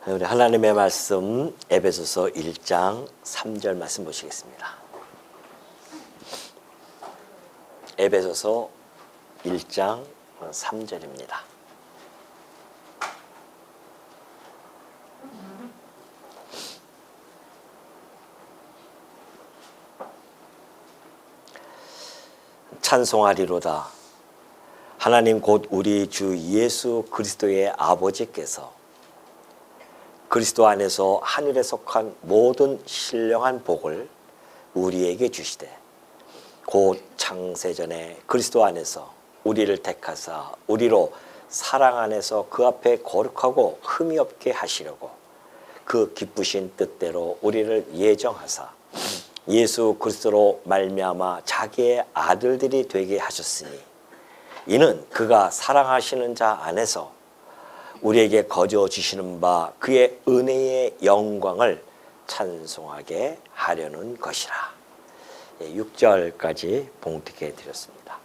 우리 하나님의 말씀 에베소서 1장 3절 말씀 보시겠습니다. 에베소서 1장 3절입니다. 찬송하리로다. 하나님 곧 우리 주 예수 그리스도의 아버지께서 그리스도 안에서 하늘에 속한 모든 신령한 복을 우리에게 주시되 곧 창세전에 그리스도 안에서 우리를 택하사 우리로 사랑 안에서 그 앞에 거룩하고 흠이 없게 하시려고 그 기쁘신 뜻대로 우리를 예정하사 예수 그리스도로 말미암아 자기의 아들들이 되게 하셨으니 이는 그가 사랑하시는 자 안에서 우리에게 거저 주시는 바 그의 은혜의 영광을 찬송하게 하려는 것이라. 6절까지 봉독해 드렸습니다.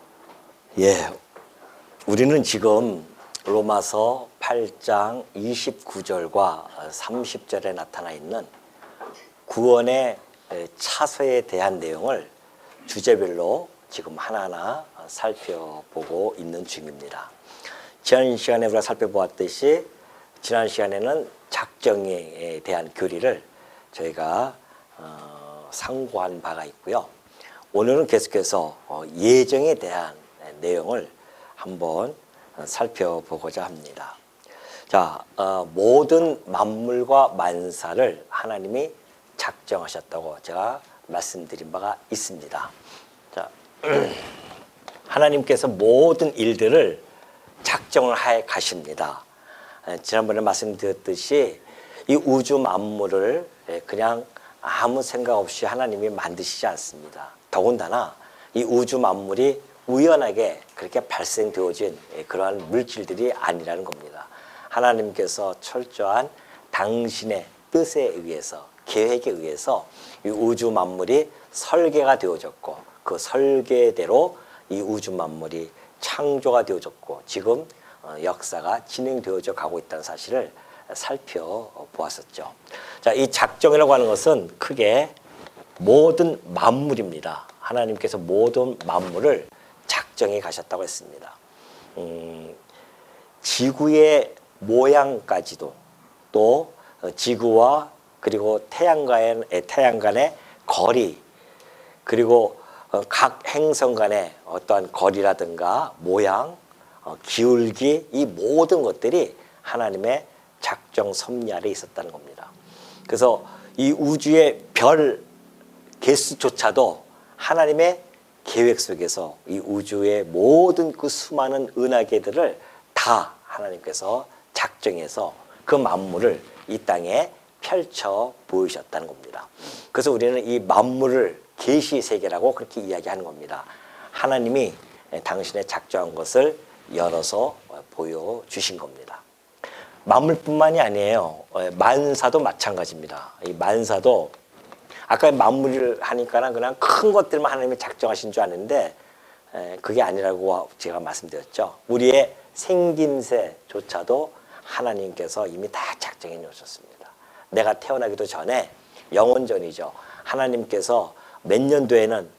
우리는 지금 로마서 8장 29절과 30절에 나타나 있는 구원의 차서에 대한 내용을 주제별로 지금 하나하나 살펴보고 있는 중입니다. 지난 시간에 우리가 살펴보았듯이 지난 시간에는 작정에 대한 교리를 저희가 상고한 바가 있고요. 오늘은 계속해서 예정에 대한 내용을 한번 살펴보고자 합니다. 자, 모든 만물과 만사를 하나님이 작정하셨다고 제가 말씀드린 바가 있습니다. 자, 하나님께서 모든 일들을 작정을 해 가십니다. 지난번에 말씀드렸듯이 이 우주 만물을 그냥 아무 생각 없이 하나님이 만드시지 않습니다. 더군다나 이 우주 만물이 우연하게 그렇게 발생되어진 그러한 물질들이 아니라는 겁니다. 하나님께서 철저한 당신의 뜻에 의해서 계획에 의해서 이 우주 만물이 설계가 되어졌고 그 설계대로 이 우주 만물이 창조가 되어졌고 지금 역사가 진행되어져 가고 있다는 사실을 살펴보았었죠. 자, 이 작정이라고 하는 것은 크게 모든 만물입니다. 하나님께서 모든 만물을 작정해 가셨다고 했습니다. 지구의 모양까지도 또 지구와 그리고 태양 간의 거리 그리고 각 행성 간의 어떠한 거리라든가 모양, 기울기 이 모든 것들이 하나님의 작정 섭리 아래 있었다는 겁니다. 그래서 이 우주의 별 개수조차도 하나님의 계획 속에서 이 우주의 모든 그 수많은 은하계들을 다 하나님께서 작정해서 그 만물을 이 땅에 펼쳐 보이셨다는 겁니다. 그래서 우리는 이 만물을 계시세계라고 그렇게 이야기하는 겁니다. 하나님이 당신의 작정한 것을 열어서 보여주신 겁니다. 만물뿐만이 아니에요. 만사도 마찬가지입니다. 이 만사도 아까 만물을 하니까 그냥 큰 것들만 하나님이 작정하신 줄 아는데 그게 아니라고 제가 말씀드렸죠. 우리의 생김새조차도 하나님께서 이미 다 작정해 놓으셨습니다. 내가 태어나기도 전에 영원전이죠. 하나님께서 몇 년도에는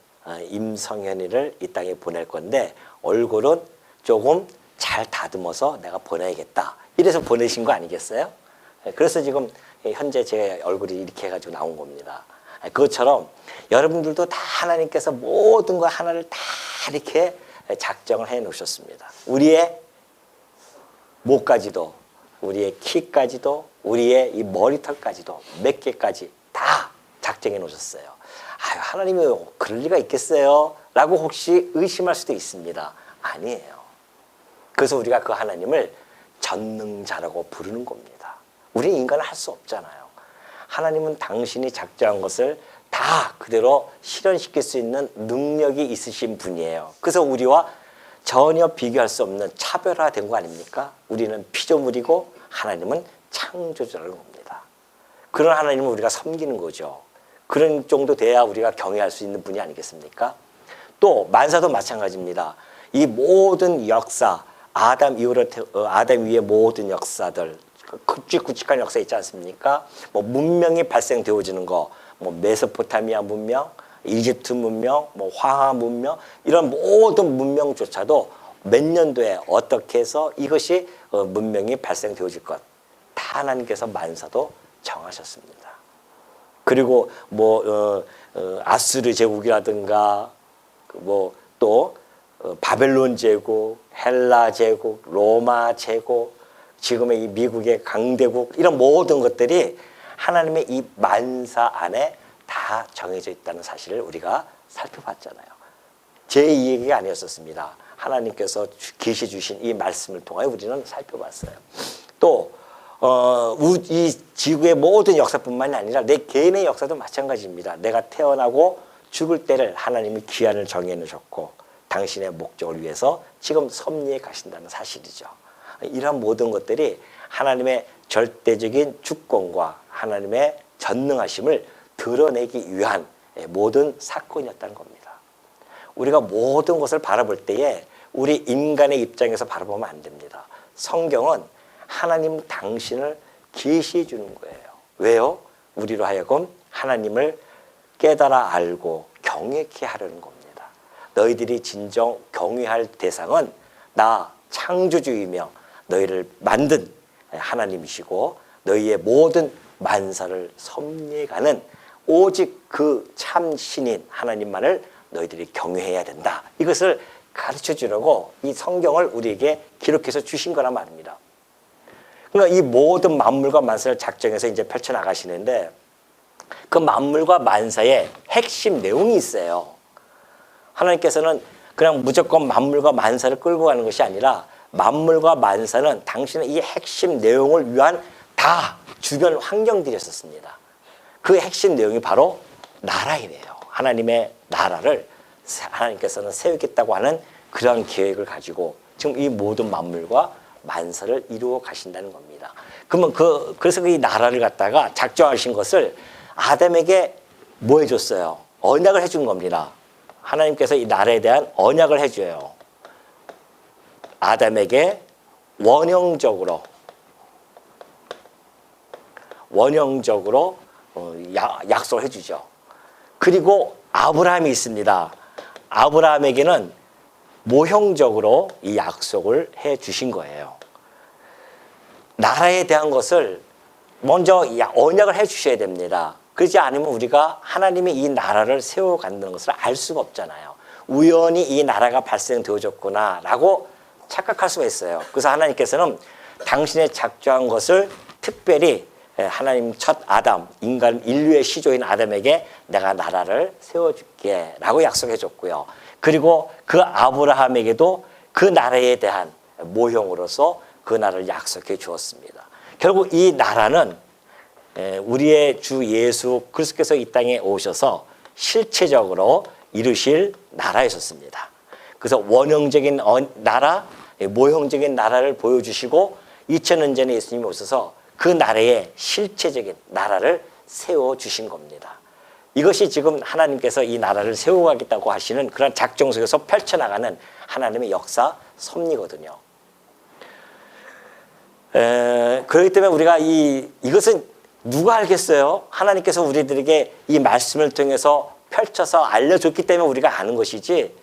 임성현이를 이 땅에 보낼 건데 얼굴은 조금 잘 다듬어서 내가 보내야겠다. 이래서 보내신 거 아니겠어요? 그래서 지금 현재 제 얼굴이 이렇게 해가지고 나온 겁니다. 그것처럼 여러분들도 다 하나님께서 모든 것 하나를 다 이렇게 작정을 해 놓으셨습니다. 우리의 목까지도 우리의 키까지도 우리의 이 머리털까지도 몇 개까지 다 작정해 놓으셨어요. 아유, 하나님이 그럴 리가 있겠어요? 라고 혹시 의심할 수도 있습니다. 아니에요. 그래서 우리가 그 하나님을 전능자라고 부르는 겁니다. 우리 인간은 할 수 없잖아요. 하나님은 당신이 작정한 것을 다 그대로 실현시킬 수 있는 능력이 있으신 분이에요. 그래서 우리와 전혀 비교할 수 없는 차별화된 거 아닙니까? 우리는 피조물이고 하나님은 창조자라는 겁니다. 그런 하나님을 우리가 섬기는 거죠. 그런 정도 돼야 우리가 경외할 수 있는 분이 아니겠습니까? 또 만사도 마찬가지입니다. 이 모든 역사, 아담 이후의 모든 역사들, 굵직굵직한 역사 있지 않습니까? 뭐 문명이 발생되어지는 거, 뭐 메소포타미아 문명, 이집트 문명, 뭐 화하 문명 이런 모든 문명조차도 몇 년도에 어떻게 해서 이것이 문명이 발생되어질 것 다 하나님께서 만사도 정하셨습니다. 그리고 뭐 아수르 제국이라든가 뭐 또 바벨론 제국, 헬라 제국, 로마 제국, 지금의 이 미국의 강대국 이런 모든 것들이 하나님의 이 만사 안에 다 정해져 있다는 사실을 우리가 살펴봤잖아요. 제 얘기가 아니었었습니다. 하나님께서 계시 주신 이 말씀을 통하여 우리는 살펴봤어요. 또 이 지구의 모든 역사뿐만이 아니라 내 개인의 역사도 마찬가지입니다. 내가 태어나고 죽을 때를 하나님이 기한을 정해 놓으셨고 당신의 목적을 위해서 지금 섭리해 가신다는 사실이죠. 이런 모든 것들이 하나님의 절대적인 주권과 하나님의 전능하심을 드러내기 위한 모든 사건이었다는 겁니다. 우리가 모든 것을 바라볼 때에 우리 인간의 입장에서 바라보면 안 됩니다. 성경은 하나님 당신을 계시해 주는 거예요. 왜요? 우리로 하여금 하나님을 깨달아 알고 경외케 하려는 겁니다. 너희들이 진정 경외할 대상은 나 창조주이며 너희를 만든 하나님이시고 너희의 모든 만사를 섭리해가는 오직 그 참 신인 하나님만을 너희들이 경외해야 된다. 이것을 가르쳐 주려고 이 성경을 우리에게 기록해서 주신 거란 말입니다. 그러니까 이 모든 만물과 만사를 작정해서 이제 펼쳐나가시는데 그 만물과 만사의 핵심 내용이 있어요. 하나님께서는 그냥 무조건 만물과 만사를 끌고 가는 것이 아니라 만물과 만사는 당신의 이 핵심 내용을 위한 다 주변 환경들이었었습니다. 그 핵심 내용이 바로 나라이래요. 하나님의 나라를 하나님께서는 세우겠다고 하는 그러한 계획을 가지고 지금 이 모든 만물과 만사를 이루어 가신다는 겁니다. 그러면 그래서 이 나라를 갖다가 작정하신 것을 아담에게 뭐 해줬어요? 언약을 해준 겁니다. 하나님께서 이 나라에 대한 언약을 해줘요. 아담에게 원형적으로 약속을 해주죠. 그리고 아브라함이 있습니다. 아브라함에게는 모형적으로 이 약속을 해 주신 거예요. 나라에 대한 것을 먼저 언약을 해 주셔야 됩니다. 그렇지 않으면 우리가 하나님이 이 나라를 세워간다는 것을 알 수가 없잖아요. 우연히 이 나라가 발생되어졌구나 라고 착각할 수가 있어요. 그래서 하나님께서는 당신의 작정한 것을 특별히 하나님 첫 아담, 인간 인류의 시조인 아담에게 내가 나라를 세워줄게 라고 약속해 줬고요. 그리고 그 아브라함에게도 그 나라에 대한 모형으로서 그 나라를 약속해 주었습니다. 결국 이 나라는 우리의 주 예수 그리스도께서 이 땅에 오셔서 실체적으로 이루실 나라였었습니다. 그래서 원형적인 나라, 모형적인 나라를 보여주시고 2000년 전에 예수님이 오셔서 그 나라의 실체적인 나라를 세워주신 겁니다. 이것이 지금 하나님께서 이 나라를 세워가겠다고 하시는 그런 작정 속에서 펼쳐나가는 하나님의 역사 섭리거든요. 그렇기 때문에 우리가 이것은 누가 알겠어요? 하나님께서 우리들에게 이 말씀을 통해서 펼쳐서 알려줬기 때문에 우리가 아는 것이지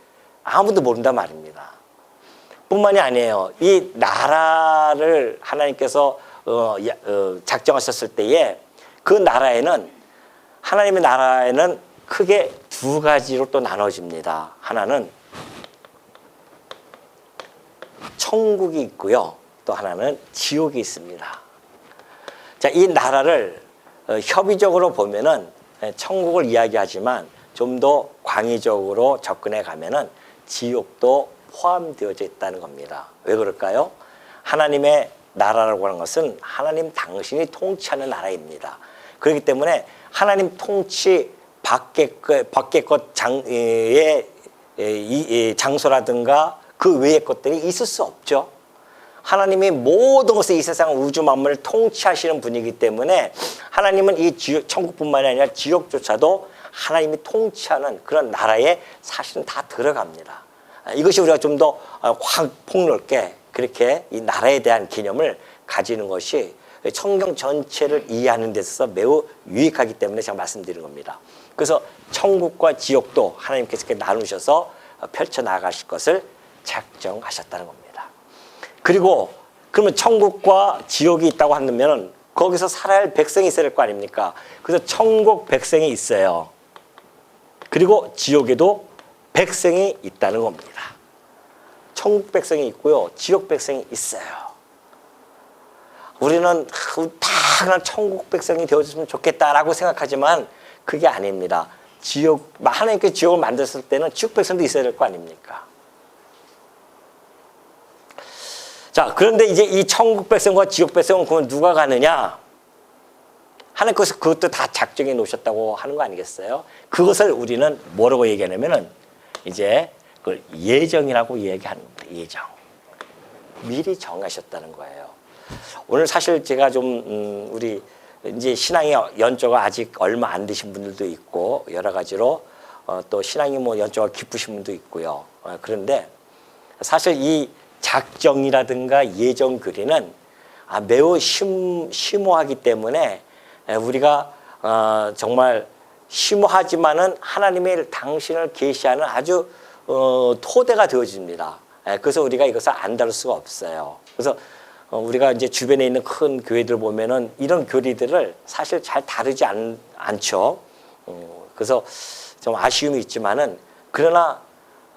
아무도 모른단 말입니다. 뿐만이 아니에요. 이 나라를 하나님께서 작정하셨을 때에 그 나라에는 하나님의 나라에는 크게 두 가지로 또 나눠집니다. 하나는 천국이 있고요. 또 하나는 지옥이 있습니다. 자, 이 나라를 협의적으로 보면은 천국을 이야기하지만 좀 더 광의적으로 접근해 가면은 지옥도 포함되어져 있다는 겁니다. 왜 그럴까요? 하나님의 나라라고 하는 것은 하나님 당신이 통치하는 나라입니다. 그렇기 때문에 하나님 통치 밖의 것 장소라든가 그 외의 것들이 있을 수 없죠. 하나님이 모든 것을 이 세상 우주 만물을 통치하시는 분이기 때문에 하나님은 이 천국뿐만이 아니라 지옥조차도 하나님이 통치하는 그런 나라에 사실은 다 들어갑니다. 이것이 우리가 좀 더 확 폭넓게 그렇게 이 나라에 대한 개념을 가지는 것이 성경 전체를 이해하는 데 있어서 매우 유익하기 때문에 제가 말씀드리는 겁니다. 그래서 천국과 지옥도 하나님께서 이렇게 나누셔서 펼쳐나가실 것을 작정하셨다는 겁니다. 그리고 그러면 천국과 지옥이 있다고 한다면 거기서 살아야 할 백성이 있어야 될 거 아닙니까? 그래서 천국 백성이 있어요. 그리고 지옥에도 백성이 있다는 겁니다. 천국 백성이 있고요. 지옥 백성이 있어요. 우리는 다 그냥 천국 백성이 되어줬으면 좋겠다라고 생각하지만 그게 아닙니다. 하나님께서 지옥을 만들었을 때는 지옥 백성도 있어야 될 거 아닙니까? 자, 그런데 이제 이 천국 백성과 지옥 백성은 그건 누가 가느냐? 하나님께서 그것도 다 작정해 놓으셨다고 하는 거 아니겠어요? 그것을 우리는 뭐라고 얘기하냐면은 이제 그걸 예정이라고 얘기하는 겁니다. 예정. 미리 정하셨다는 거예요. 오늘 사실 제가 좀 우리 이제 신앙의 연조가 아직 얼마 안 되신 분들도 있고 여러 가지로 또 신앙이 뭐 연조가 깊으신 분도 있고요. 그런데 사실 이 작정이라든가 예정 교리는 매우 심오하기 때문에 우리가 정말 심오하지만은 하나님의 당신을 계시하는 아주 토대가 되어집니다. 그래서 우리가 이것을 안 다룰 수가 없어요. 그래서 우리가 이제 주변에 있는 큰 교회들 보면은 이런 교리들을 사실 잘 다루지 않죠. 그래서 좀 아쉬움이 있지만은 그러나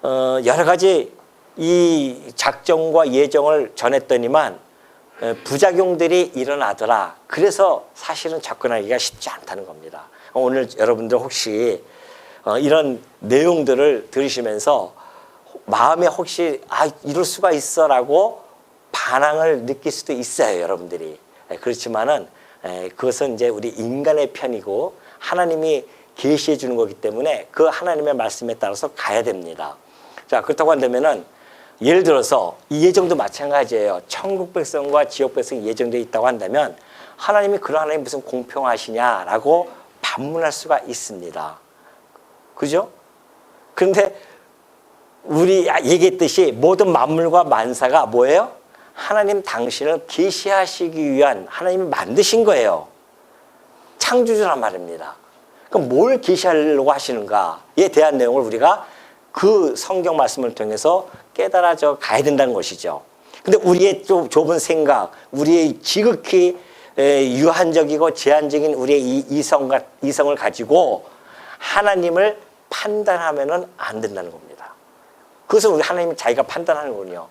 여러 가지 이 작정과 예정을 전했더니만 부작용들이 일어나더라. 그래서 사실은 접근하기가 쉽지 않다는 겁니다. 오늘 여러분들 혹시 이런 내용들을 들으시면서 마음에 혹시 이럴 수가 있어라고 반항을 느낄 수도 있어요, 여러분들이. 그렇지만은 그것은 이제 우리 인간의 편이고 하나님이 계시해 주는 거기 때문에 그 하나님의 말씀에 따라서 가야 됩니다. 자, 그렇다고 한다면은 예를 들어서 이 예정도 마찬가지예요. 천국 백성과 지옥 백성이 예정되어 있다고 한다면 하나님이 그런 하나님 무슨 공평하시냐라고 반문할 수가 있습니다. 그죠? 그런데 우리 얘기했듯이 모든 만물과 만사가 뭐예요? 하나님 당신을 계시하시기 위한 하나님이 만드신 거예요. 창조주란 말입니다. 그럼 뭘 계시하려고 하시는가에 대한 내용을 우리가 그 성경 말씀을 통해서 깨달아져 가야 된다는 것이죠. 근데 우리의 좀 좁은 생각, 우리의 지극히 유한적이고 제한적인 우리의 이성을 가지고 하나님을 판단하면은 안 된다는 겁니다. 그것은 우리 하나님이 자기가 판단하는 거군요.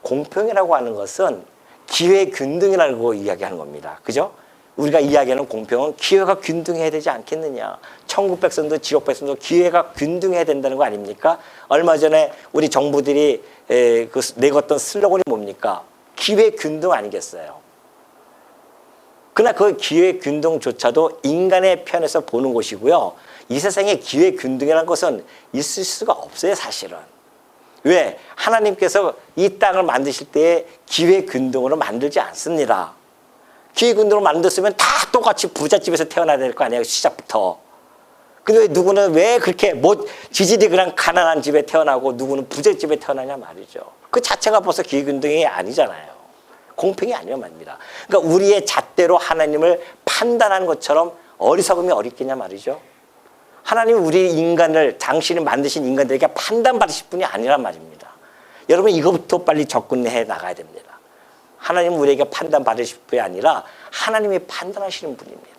공평이라고 하는 것은 기회 균등이라고 이야기하는 겁니다. 그죠? 우리가 이야기하는 공평은 기회가 균등해야 되지 않겠느냐. 천국 백성도 지옥 백성도 기회가 균등해야 된다는 거 아닙니까? 얼마 전에 우리 정부들이 내걸던 슬로건이 뭡니까? 기회 균등 아니겠어요? 그러나 그 기회 균등조차도 인간의 편에서 보는 것이고요. 이 세상에 기회 균등이라는 것은 있을 수가 없어요, 사실은. 왜? 하나님께서 이 땅을 만드실 때 기회 균등으로 만들지 않습니다. 기회 균등으로 만들었으면 다 똑같이 부잣집에서 태어나야 될 거 아니에요, 시작부터. 근데 누구는 왜 그렇게 지질이 그냥 가난한 집에 태어나고 누구는 부잣집에 태어나냐 말이죠. 그 자체가 벌써 기회 균등이 아니잖아요. 공평이 아니란 말입니다. 그러니까 우리의 잣대로 하나님을 판단하는 것처럼 어리석음이 어딨겠냐 말이죠. 하나님이 우리 인간을 당신이 만드신 인간들에게 판단받으실 분이 아니란 말입니다. 여러분 이거부터 빨리 접근해 나가야 됩니다. 하나님은 우리에게 판단받으실 분이 아니라 하나님이 판단하시는 분입니다.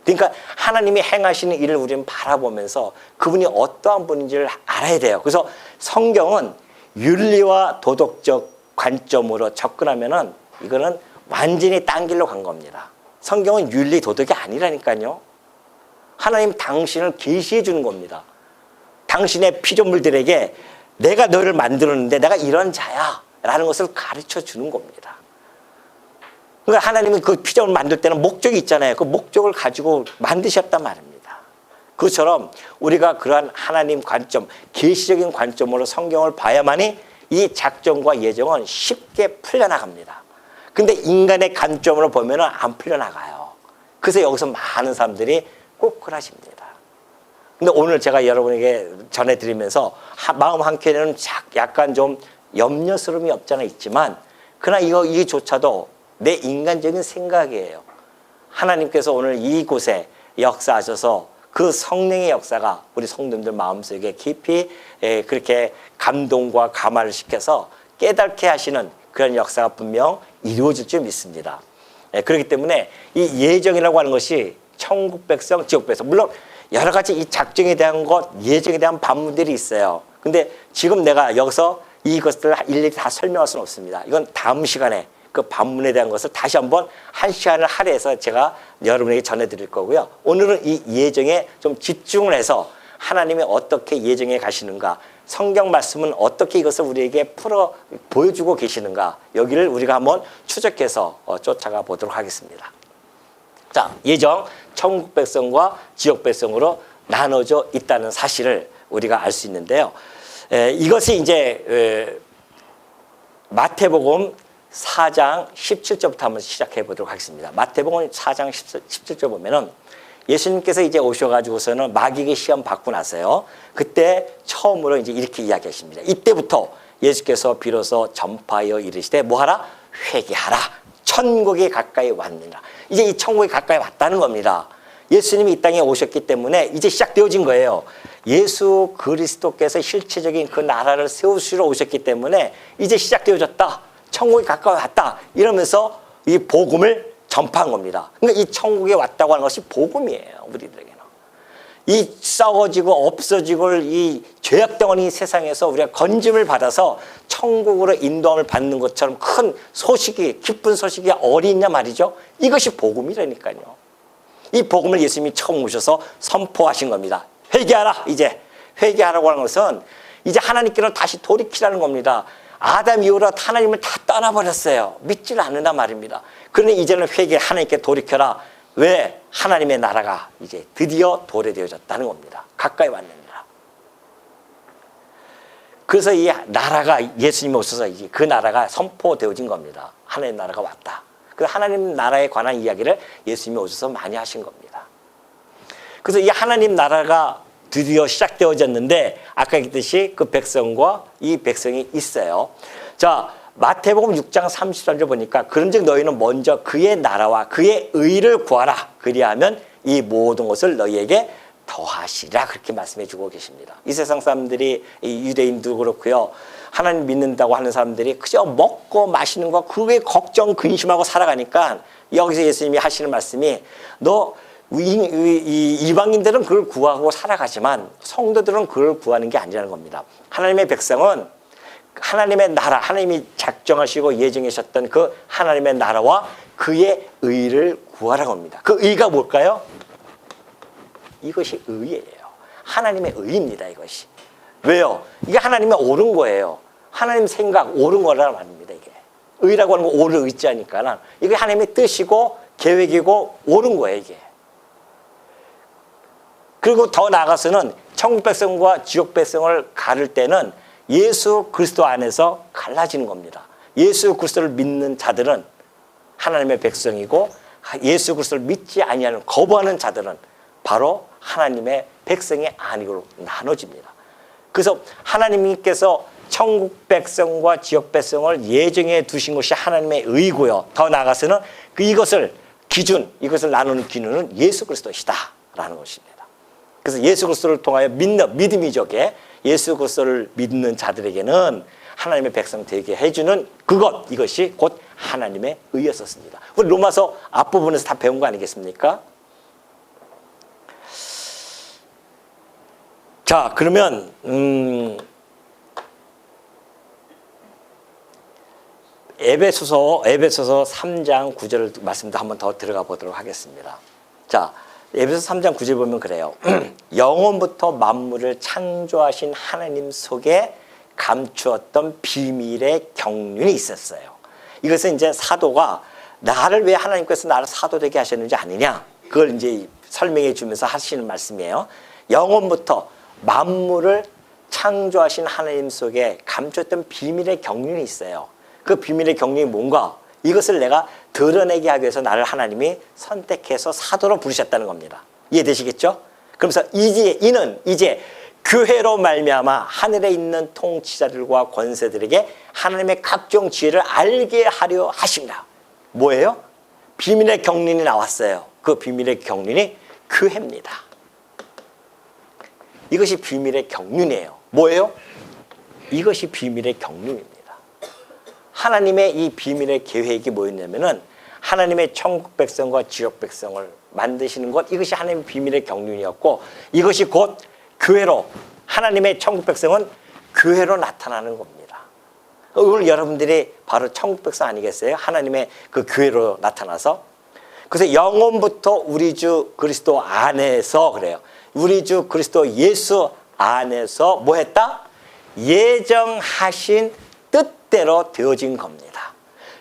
그러니까 하나님이 행하시는 일을 우리는 바라보면서 그분이 어떠한 분인지를 알아야 돼요. 그래서 성경은 윤리와 도덕적 관점으로 접근하면은 이거는 완전히 딴 길로 간 겁니다. 성경은 윤리 도덕이 아니라니까요. 하나님 당신을 계시해 주는 겁니다. 당신의 피조물들에게 내가 너를 만들었는데 내가 이런 자야 라는 것을 가르쳐 주는 겁니다. 그러니까 하나님은 그 피조물 만들 때는 목적이 있잖아요. 그 목적을 가지고 만드셨단 말입니다. 그것처럼 우리가 그러한 하나님 관점, 계시적인 관점으로 성경을 봐야만이 이 작정과 예정은 쉽게 풀려나갑니다. 근데 인간의 관점으로 보면 안 풀려나가요. 그래서 여기서 많은 사람들이 ቁ꾸라집니다. 근데 오늘 제가 여러분에게 전해드리면서 마음 한켠에는 약간 좀 염려스러움이 없잖아 있지만 그러나 이조차도 내 인간적인 생각이에요. 하나님께서 오늘 이곳에 역사하셔서 그 성령의 역사가 우리 성도님들 마음속에 깊이 그렇게 감동과 감화를 시켜서 깨닫게 하시는 그런 역사가 분명 이루어질 줄 믿습니다. 그렇기 때문에 이 예정이라고 하는 것이 천국 백성, 지옥 백성, 물론 여러 가지 이 작정에 대한 것, 예정에 대한 반문들이 있어요. 근데 지금 내가 여기서 이것들을 일일이 다 설명할 수는 없습니다. 이건 다음 시간에 그 반문에 대한 것을 다시 한번 한 시간을 할애해서 제가 여러분에게 전해드릴 거고요. 오늘은 이 예정에 좀 집중을 해서 하나님이 어떻게 예정해 가시는가, 성경 말씀은 어떻게 이것을 우리에게 보여주고 계시는가, 여기를 우리가 한번 추적해서 쫓아가 보도록 하겠습니다. 자, 예정, 천국 백성과 지옥 백성으로 나눠져 있다는 사실을 우리가 알 수 있는데요. 이것이 이제 마태복음 4장 17절부터 한번 시작해 보도록 하겠습니다. 마태복음 4장 17절 보면은 예수님께서 이제 오셔가지고서는 마귀에게 시험 받고 나서요. 그때 처음으로 이제 이렇게 이야기하십니다. 이때부터 예수께서 비로소 전파하여 이르시되 뭐하라? 회개하라. 천국이 가까이 왔느니라. 이제 이 천국이 가까이 왔다는 겁니다. 예수님이 이 땅에 오셨기 때문에 이제 시작되어진 거예요. 예수 그리스도께서 실체적인 그 나라를 세우시러 오셨기 때문에 이제 시작되어졌다. 천국이 가까이 왔다. 이러면서 이 복음을 전파한 겁니다. 그러니까 이 천국에 왔다고 하는 것이 복음이에요. 우리들에게는. 이 썩어지고 없어지고 이 죄악덩어리 세상에서 우리가 건짐을 받아서 천국으로 인도함을 받는 것처럼 큰 소식이, 기쁜 소식이 어디 있냐 말이죠. 이것이 복음이라니까요. 이 복음을 예수님이 처음 오셔서 선포하신 겁니다. 회개하라. 이제 회개하라고 하는 것은 이제 하나님께로 다시 돌이키라는 겁니다. 아담 이후로 하나님을 다 떠나버렸어요. 믿지를 않는단 말입니다. 그러니 이제는 하나님께 돌이켜라. 왜? 하나님의 나라가 이제 드디어 도래되어졌다는 겁니다. 가까이 왔느니라. 그래서 이 나라가 예수님이 오셔서 이제 그 나라가 선포되어진 겁니다. 하나님의 나라가 왔다. 그래서 하나님 나라에 관한 이야기를 예수님이 오셔서 많이 하신 겁니다. 그래서 이 하나님 나라가 드디어 시작되어졌는데 아까 얘기했듯이 그 백성과 이 백성이 있어요. 자, 마태복음 6장 33절 보니까 그런즉 너희는 먼저 그의 나라와 그의 의를 구하라. 그리하면 이 모든 것을 너희에게 더하시라. 그렇게 말씀해 주고 계십니다. 이 세상 사람들이 이 유대인도 그렇고요. 하나님 믿는다고 하는 사람들이 그저 먹고 마시는 거 그게 걱정 근심하고 살아가니까 여기서 예수님이 하시는 말씀이 이방인들은 그걸 구하고 살아가지만 성도들은 그걸 구하는 게 아니라는 겁니다. 하나님의 백성은 하나님의 나라, 하나님이 작정하시고 예정하셨던 그 하나님의 나라와 그의 의를 구하라고 합니다. 그 의가 뭘까요? 이것이 의예요. 하나님의 의입니다. 이것이. 왜요? 이게 하나님의 옳은 거예요. 하나님 생각, 옳은 거란 말입니다. 이게 의라고 하는 거 옳은 의자니까 이게 하나님의 뜻이고 계획이고 옳은 거예요. 이게. 그리고 더 나아가서는 천국 백성과 지옥 백성을 가를 때는 예수 그리스도 안에서 갈라지는 겁니다. 예수 그리스도를 믿는 자들은 하나님의 백성이고 예수 그리스도를 믿지 아니하는 거부하는 자들은 바로 하나님의 백성이 아니고 나눠집니다. 그래서 하나님께서 천국 백성과 지옥 백성을 예정해 두신 것이 하나님의 의고요. 더 나아가서는 이것을 나누는 기준은 예수 그리스도시다라는 것입니다. 그래서 예수 그리스도를 통하여 믿음이죠. 예수 그리스도를 믿는 자들에게는 하나님의 백성 되게 해주는 이것이 곧 하나님의 의였었습니다. 우리 로마서 앞부분에서 다 배운 거 아니겠습니까? 자, 그러면 에베소서 3장 9절 말씀도 한번 더 들어가 보도록 하겠습니다. 자, 에베소서 3장 9절 보면 그래요. 영원부터 만물을 창조하신 하나님 속에 감추었던 비밀의 경륜이 있었어요. 이것은 이제 사도가 나를 왜 하나님께서 나를 사도 되게 하셨는지 아느냐? 그걸 이제 설명해 주면서 하시는 말씀이에요. 영원부터 만물을 창조하신 하나님 속에 감추었던 비밀의 경륜이 있어요. 그 비밀의 경륜이 뭔가? 이것을 내가 드러내게 하기 위해서 나를 하나님이 선택해서 사도로 부르셨다는 겁니다. 이해되시겠죠? 그러면서 이는 교회로 말미암아 하늘에 있는 통치자들과 권세들에게 하나님의 각종 지혜를 알게 하려 하십니다. 뭐예요? 비밀의 경륜이 나왔어요. 그 비밀의 경륜이 교회입니다. 이것이 비밀의 경륜이에요. 뭐예요? 이것이 비밀의 경륜입니다. 하나님의 이 비밀의 계획이 뭐였냐면은 하나님의 천국 백성과 지옥 백성을 만드시는 것, 이것이 하나님의 비밀의 경륜이었고, 이것이 곧 교회로, 하나님의 천국 백성은 교회로 나타나는 겁니다. 오늘 여러분들이 바로 천국 백성 아니겠어요? 하나님의 그 교회로 나타나서. 그래서 영원부터 우리 주 그리스도 안에서, 그래요, 우리 주 그리스도 예수 안에서 뭐 했다? 예정하신 뜻대로 되어진 겁니다.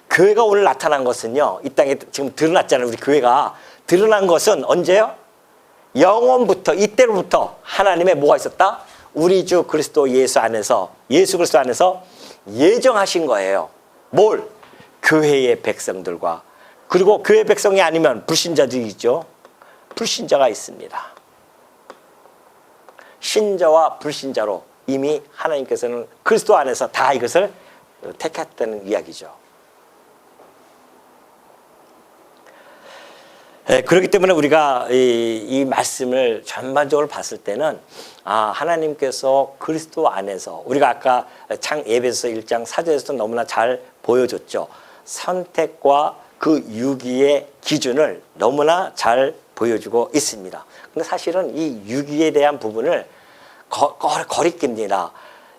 교회가 오늘 나타난 것은요, 이 땅에 지금 드러났잖아요. 우리 교회가 드러난 것은 언제요? 영원부터, 이때로부터 하나님의 뭐가 있었다? 우리 주 그리스도 예수 안에서, 예수 그리스도 안에서 예정하신 거예요. 뭘? 교회의 백성들과, 그리고 교회 백성이 아니면 불신자들이 있죠. 불신자가 있습니다. 신자와 불신자로 이미 하나님께서는 그리스도 안에서 다 이것을 택했다는 이야기죠. 그렇기 때문에 우리가 이 말씀을 전반적으로 봤을 때는, 하나님께서 그리스도 안에서, 우리가 아까 에베소서 1장 4절에서도 너무나 잘 보여줬죠. 선택과 그 유기의 기준을 너무나 잘 보여주고 있습니다. 근데 사실은 이 유기에 대한 부분을 거리낍니다.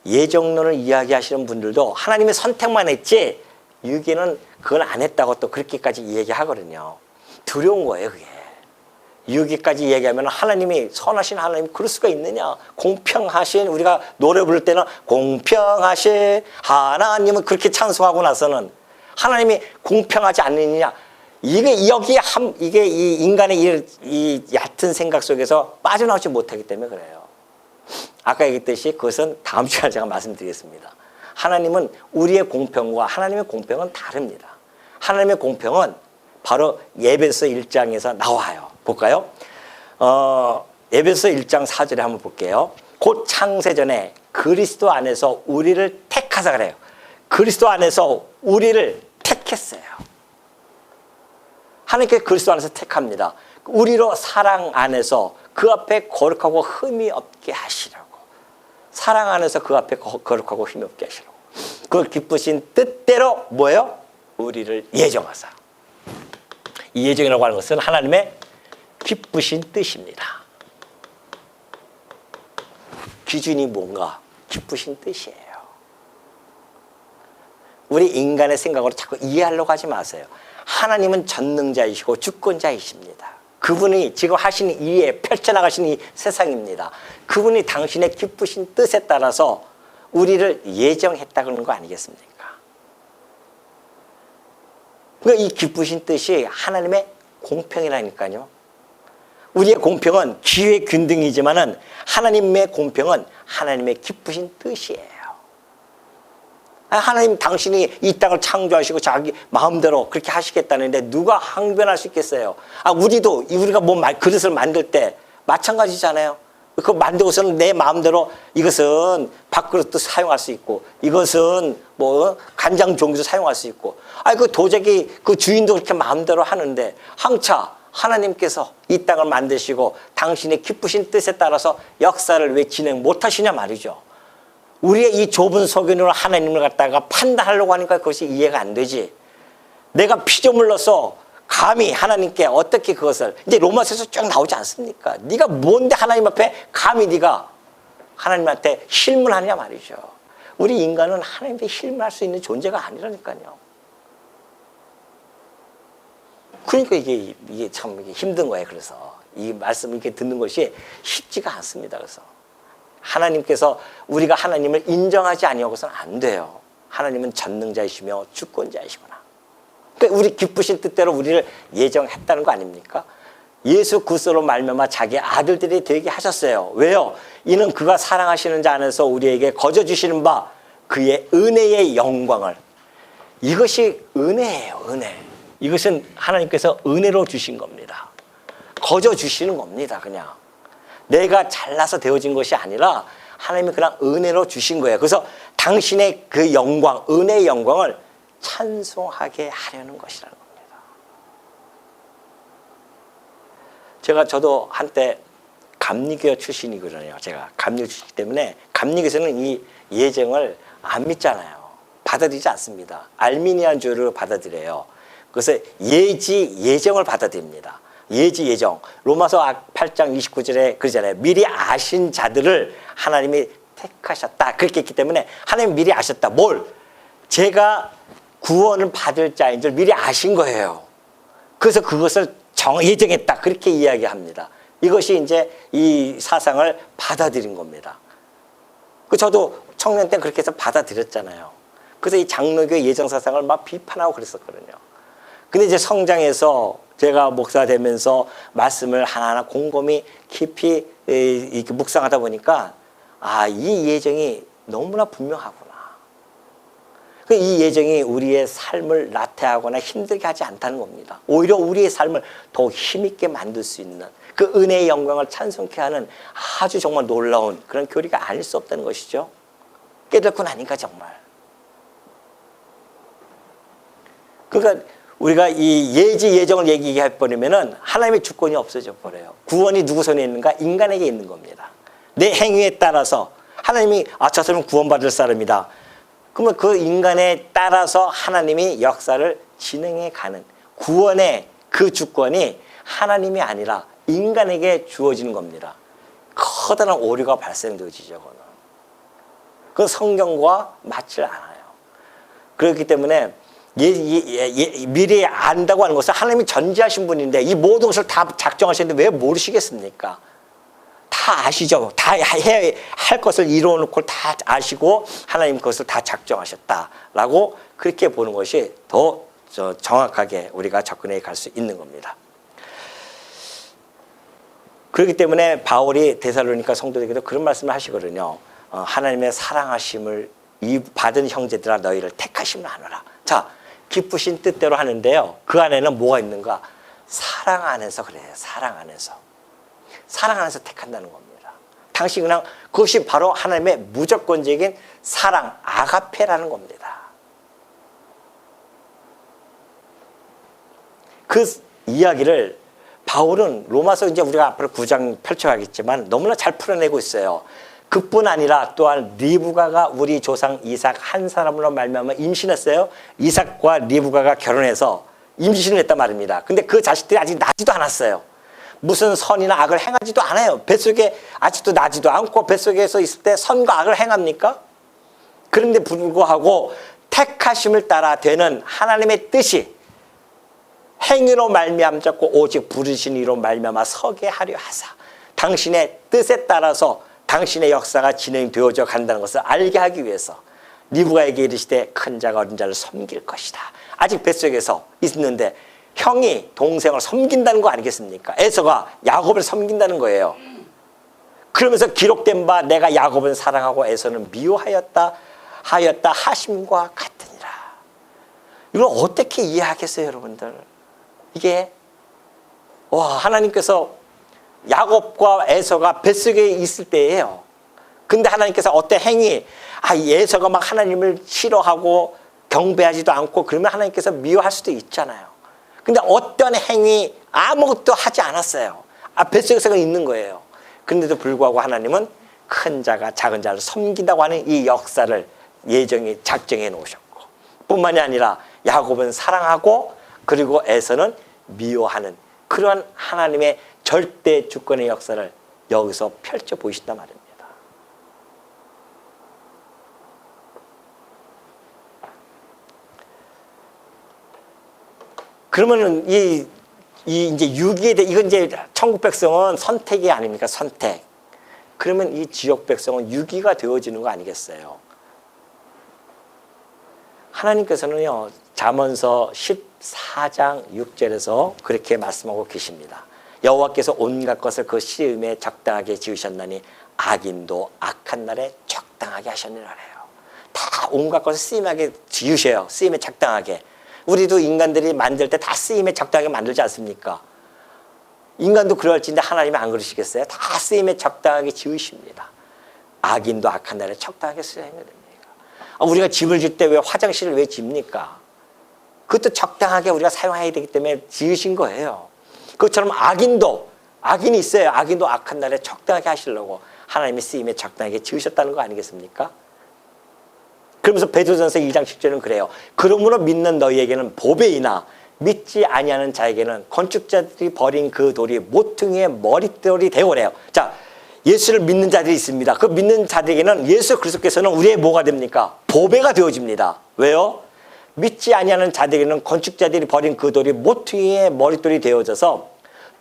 예정론을 이야기하시는 분들도 하나님의 선택만 했지 유기는 그건 안 했다고 또 그렇게까지 얘기하거든요. 두려운 거예요, 그게. 유기까지 얘기하면 하나님이, 선하신 하나님 그럴 수가 있느냐. 공평하신, 우리가 노래 부를 때는 공평하신 하나님은 그렇게 찬송하고 나서는 하나님이 공평하지 않느냐. 이게 여기에 이게 이 인간의 이 얕은 생각 속에서 빠져나오지 못하기 때문에 그래요. 아까 얘기했듯이 그것은 다음 시간에 제가 말씀드리겠습니다. 하나님은 우리의 공평과 하나님의 공평은 다릅니다. 하나님의 공평은 바로 에베소서 1장에서 나와요. 볼까요? 에베소서 1장 4절에 한번 볼게요. 곧 창세전에 그리스도 안에서 우리를 택하사, 그래요. 그리스도 안에서 우리를 택했어요. 하나님께 그리스도 안에서 택합니다. 우리로 사랑 안에서 그 앞에 거룩하고 흠이 없게 하시려고. 사랑 안에서 그 앞에 거룩하고 흠이 없게 하시려고. 그 기쁘신 뜻대로 뭐예요? 우리를 예정하사. 이 예정이라고 하는 것은 하나님의 기쁘신 뜻입니다. 기준이 뭔가? 기쁘신 뜻이에요. 우리 인간의 생각으로 자꾸 이해하려고 하지 마세요. 하나님은 전능자이시고 주권자이십니다. 그분이 지금 하시는 일에 펼쳐나가시는 이 세상입니다. 그분이 당신의 기쁘신 뜻에 따라서 우리를 예정했다는 거 아니겠습니까? 그러니까 이 기쁘신 뜻이 하나님의 공평이라니까요. 우리의 공평은 기회균등이지만은 하나님의 공평은 하나님의 기쁘신 뜻이에요. 하나님 당신이 이 땅을 창조하시고 자기 마음대로 그렇게 하시겠다는데 누가 항변할 수 있겠어요? 우리가 그릇을 만들 때 마찬가지잖아요. 그거 만들고서는 내 마음대로 이것은 밥그릇도 사용할 수 있고, 이것은 뭐 간장 종이도 사용할 수 있고, 그 도자기 그 주인도 그렇게 마음대로 하는데, 항차 하나님께서 이 땅을 만드시고 당신의 기쁘신 뜻에 따라서 역사를 왜 진행 못하시냐 말이죠. 우리의 이 좁은 소견으로 하나님을 갖다가 판단하려고 하니까 그것이 이해가 안 되지. 내가 피조물로서 감히 하나님께 어떻게 그것을, 이제 로마서에서 쭉 나오지 않습니까? 네가 뭔데 하나님 앞에 감히 네가 하나님한테 실문하냐 말이죠. 우리 인간은 하나님한테 실문할 수 있는 존재가 아니라니까요. 그러니까 이게 참 힘든 거예요. 그래서 이 말씀을 이렇게 듣는 것이 쉽지가 않습니다. 그래서 하나님께서 우리가 하나님을 인정하지 아니하고서는 안 돼요. 하나님은 전능자이시며 주권자이시구나. 그러니까 우리 기쁘신 뜻대로 우리를 예정했다는 거 아닙니까? 예수 그리스도로 말미암아 자기 아들들이 되게 하셨어요. 왜요? 이는 그가 사랑하시는 자 안에서 우리에게 거저 주시는 바 그의 은혜의 영광을. 이것이 은혜예요. 은혜. 이것은 하나님께서 은혜로 주신 겁니다. 거저 주시는 겁니다. 그냥 내가 잘나서 되어진 것이 아니라 하나님이 그냥 은혜로 주신 거예요. 그래서 당신의 그 영광, 은혜의 영광을 찬송하게 하려는 것이라는 겁니다. 저도 한때 감리교 출신이거든요. 제가 감리교 출신이기 때문에 감리교에서는 이 예정을 안 믿잖아요. 받아들이지 않습니다. 알미니안주의를 받아들여요. 그래서 예정을 받아들입니다. 예정. 로마서 8장 29절에 그러잖아요. 미리 아신 자들을 하나님이 택하셨다. 그렇게 했기 때문에 하나님 미리 아셨다. 뭘? 제가 구원을 받을 자인 줄 미리 아신 거예요. 그래서 그것을 예정했다. 그렇게 이야기합니다. 이것이 이제 이 사상을 받아들인 겁니다. 저도 청년 때 그렇게 해서 받아들였잖아요. 그래서 이 장로교의 예정 사상을 막 비판하고 그랬었거든요. 근데 이제 성장해서 제가 목사 되면서 말씀을 하나하나 곰곰이 깊이 이렇게 묵상하다 보니까 이 예정이 너무나 분명하구나. 이 예정이 우리의 삶을 나태하거나 힘들게 하지 않다는 겁니다. 오히려 우리의 삶을 더 힘있게 만들 수 있는 그 은혜의 영광을 찬송케 하는 아주 정말 놀라운 그런 교리가 아닐 수 없다는 것이죠. 깨닫고 나니까 정말. 그러니까 우리가 이 예정을 얘기해버리면은 하나님의 주권이 없어져 버려요. 구원이 누구 손에 있는가? 인간에게 있는 겁니다. 내 행위에 따라서 하나님이 저 사람은 구원받을 사람이다. 그러면 그 인간에 따라서 하나님이 역사를 진행해 가는 구원의 그 주권이 하나님이 아니라 인간에게 주어지는 겁니다. 커다란 오류가 발생되어지죠. 그건 성경과 맞지 않아요. 그렇기 때문에 미리 안다고 하는 것은 하나님이 전지하신 분인데 이 모든 것을 다 작정하셨는데 왜 모르시겠습니까? 다 아시죠. 다 해야 할 것을 이루어놓고 다 아시고 하나님 그것을 다 작정하셨다라고 그렇게 보는 것이 더 정확하게 우리가 접근해 갈 수 있는 겁니다. 그렇기 때문에 바울이 데살로니가 성도들에게도 그런 말씀을 하시거든요. 하나님의 사랑하심을 받은 형제들아 너희를 택하심을 하노라. 자, 기쁘신 뜻대로 하는데요. 그 안에는 뭐가 있는가? 사랑 안에서 그래요. 사랑 안에서. 사랑 안에서 택한다는 겁니다. 당신 그냥 그것이 바로 하나님의 무조건적인 사랑, 아가페라는 겁니다. 그 이야기를 바울은 로마서 이제 우리가 앞으로 9장 펼쳐가겠지만 너무나 잘 풀어내고 있어요. 그뿐 아니라 또한 리브가가 우리 조상 이삭 한 사람으로 말미암아 임신했어요. 이삭과 리브가가 결혼해서 임신을 했단 말입니다. 근데 그 자식들이 아직 나지도 않았어요. 무슨 선이나 악을 행하지도 않아요. 뱃속에 아직도 나지도 않고 뱃속에서 있을 때 선과 악을 행합니까? 그런데 불구하고 택하심을 따라 되는 하나님의 뜻이 행위로 말미암았고 오직 부르신 이로 말미암아 서게 하려 하사 당신의 뜻에 따라서 당신의 역사가 진행되어져 간다는 것을 알게 하기 위해서 리브가에게 이르시되 큰 자가 어린 자를 섬길 것이다. 아직 뱃속에서 있는데 형이 동생을 섬긴다는 거 아니겠습니까? 에서가 야곱을 섬긴다는 거예요. 그러면서 기록된 바 내가 야곱은 사랑하고 에서는 미워하였다 하심과 같으니라. 이걸 어떻게 이해하겠어요, 여러분들? 이게 하나님께서 야곱과 에서가 뱃속에 있을 때예요. 근데 하나님께서 어떤 행위, 에서가 막 하나님을 싫어하고 경배하지도 않고 그러면 하나님께서 미워할 수도 있잖아요. 근데 어떤 행위 아무것도 하지 않았어요. 뱃속에서 있는 거예요. 그런데도 불구하고 하나님은 큰 자가 작은 자를 섬긴다고 하는 이 역사를 예정에 작정해 놓으셨고 뿐만이 아니라 야곱은 사랑하고 그리고 에서는 미워하는 그러한 하나님의 절대 주권의 역사를 여기서 펼쳐 보이신단 말입니다. 그러면은 이제 유기에 대해 이건 이제 천국 백성은 선택이 아닙니까? 선택. 그러면 이 지역 백성은 유기가 되어지는 거 아니겠어요? 하나님께서는요 잠언서 14장 6절에서 그렇게 말씀하고 계십니다. 여호와께서 온갖 것을 그 시음에 적당하게 지으셨나니 악인도 악한 날에 적당하게 하셨느니라 해요. 다 온갖 것을 쓰임하게 지으셔요. 쓰임에 적당하게. 우리도 인간들이 만들 때 다 쓰임에 적당하게 만들지 않습니까? 인간도 그럴지인데 하나님은 안 그러시겠어요? 다 쓰임에 적당하게 지으십니다. 악인도 악한 날에 적당하게 쓰여야 됩니다. 우리가 집을 질 때 왜 화장실을 왜 집니까? 그것도 적당하게 우리가 사용해야 되기 때문에 지으신 거예요. 그것처럼 악인도 악인이 있어요. 악인도 악한 날에 적당하게 하시려고 하나님의 쓰임에 적당하게 지으셨다는 거 아니겠습니까? 그러면서 베드로전서 2장 10절은 그래요. 그러므로 믿는 너희에게는 보배이나 믿지 아니하는 자에게는 건축자들이 버린 그 돌이 모퉁이의 머릿돌이 되오래요. 자, 예수를 믿는 자들이 있습니다. 그 믿는 자들에게는 예수 그리스도께서는 우리의 뭐가 됩니까? 보배가 되어집니다. 왜요? 믿지 아니하는 자들에게는 건축자들이 버린 그 돌이 모퉁이의 머릿돌이 되어져서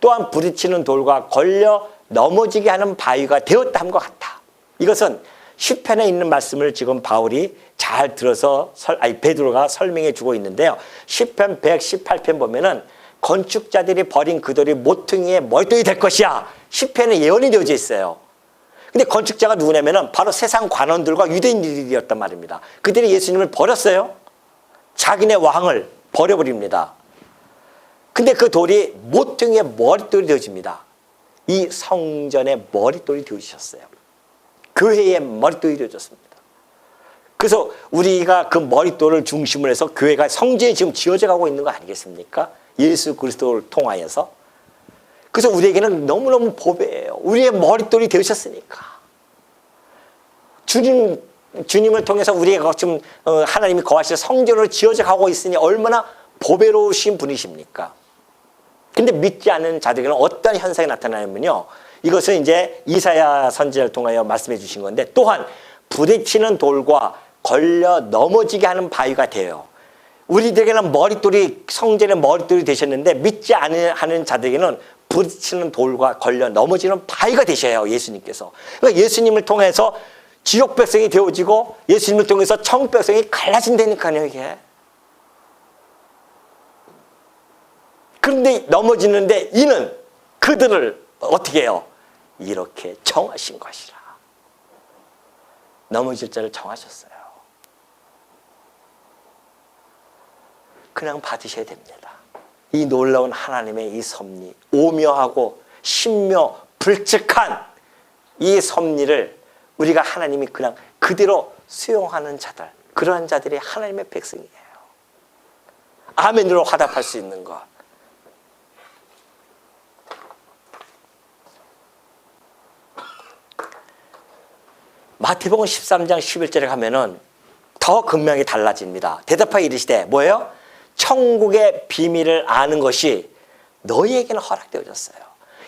또한 부딪히는 돌과 걸려 넘어지게 하는 바위가 되었다 함과 같다. 이것은 시편에 있는 말씀을 지금 바울이 잘 들어서 베드로가 설명해 주고 있는데요. 시편 118편 보면은 건축자들이 버린 그 돌이 모퉁이의 머릿돌이 될 것이야. 시편에 예언이 되어져 있어요. 근데 건축자가 누구냐면은 바로 세상 관원들과 유대인들이었단 말입니다. 그들이 예수님을 버렸어요. 자기네 왕을 버려버립니다. 근데 그 돌이 모퉁이의 머릿돌이 되어집니다. 이 성전의 머릿돌이 되어주셨어요. 교회의 머릿돌이 되어졌습니다. 그래서 우리가 그 머릿돌을 중심으로 해서 교회가 성전이 지금 지어져 가고 있는 거 아니겠습니까? 예수 그리스도를 통하여서. 그래서 우리에게는 너무너무 보배예요. 우리의 머릿돌이 되셨으니까. 주님을 통해서 우리가 지금 하나님이 거하실 성전으로 지어져 가고 있으니 얼마나 보배로우신 분이십니까? 근데 믿지 않는 자들에게는 어떤 현상이 나타나냐면요. 이것은 이제 이사야 선지자를 통하여 말씀해 주신 건데 또한 부딪히는 돌과 걸려 넘어지게 하는 바위가 돼요. 우리들에게는 머릿돌이 성전의 머릿돌이 되셨는데 믿지 않는 자들에게는 부딪히는 돌과 걸려 넘어지는 바위가 되셔요. 예수님께서. 그러니까 예수님을 통해서 지옥 백성이 되어지고 예수님을 통해서 천국 백성이 갈라진다니까요. 이게. 그런데 넘어지는데 이는 그들을 어떻게 해요? 이렇게 정하신 것이라. 넘어질 자를 정하셨어요. 그냥 받으셔야 됩니다. 이 놀라운 하나님의 이 섭리, 오묘하고 신묘 불측한 이 섭리를 우리가 하나님이 그냥 그대로 수용하는 자들, 그러한 자들이 하나님의 백성이에요. 아멘으로 화답할 수 있는 것. 마태복음 13장 11절에 가면은 더 극명히 달라집니다. 대답하여 이르시되 뭐예요? 천국의 비밀을 아는 것이 너희에게는 허락되어졌어요.